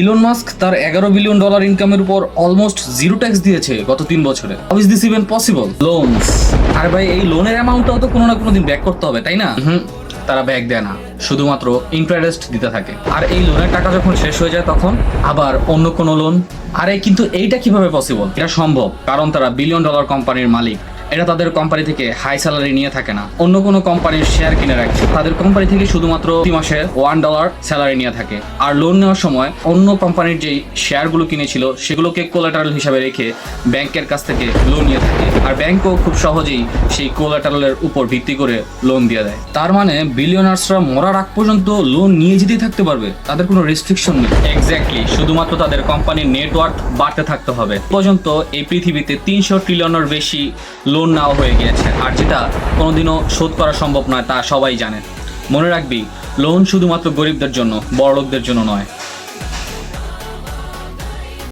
Elon Musk তার $11 billion ইনকামের উপর অলমোস্ট জিরো ট্যাক্স দিয়েছে গত 3 বছরে। How is this even possible? Loans. আরে ভাই, এই লোনের অ্যামাউন্টটাও তো কোনো না কোনো দিন ব্যাক করতে হবে, তাই না? তারা ব্যাক দেয় না, শুধুমাত্র ইন্টারেস্ট দিতে থাকে। আর এই লোনের টাকা যখন শেষ হয়ে যায় তখন আবার অন্য কোনো লোন। আরে কিন্তু এইটা কিভাবে পসিবল? এটা সম্ভব কারণ তারা $1 বিলিয়ন কোম্পানির মালিক। এটা তাদের কোম্পানি থেকে হাই স্যালারি নিয়ে থাকে না, অন্য কোনো কোম্পানির শেয়ার কিনে রাখছে। তাদের কোম্পানি থেকে শুধুমাত্র প্রতি মাসে $1 স্যালারি নিয়ে থাকে। আর লোন নেওয়ার সময় অন্য কোম্পানির যেই শেয়ারগুলো কিনেছিল সেগুলোকে কোলাটারাল হিসাবে রেখে ব্যাংকের কাছ থেকে লোন নিয়ে থাকে। আর ব্যাংকও খুব সহজেই সেই কোলাটারালের উপর ভিত্তি করে লোন দিয়ে দেয়। তার মানে বিলিয়নার্সরা মরার আগ পর্যন্ত লোন নিয়ে যেতেই থাকতে পারবে, তাদের কোনো রেস্ট্রিকশন নেই। এক্স্যাক্টলি, শুধুমাত্র তাদের কোম্পানির নেটওয়ার্ক বাড়তে থাকতে হবে। পর্যন্ত এই পৃথিবীতে 300 ট্রিলিয়নের বেশি লোন নেওয়া হয়ে গিয়েছে, আর যেটা কোনোদিনও শোধ করা সম্ভব নয় তা সবাই জানে। মনে রাখবি, লোন শুধুমাত্র গরিবদের জন্য, বড়লোকদের জন্য নয়।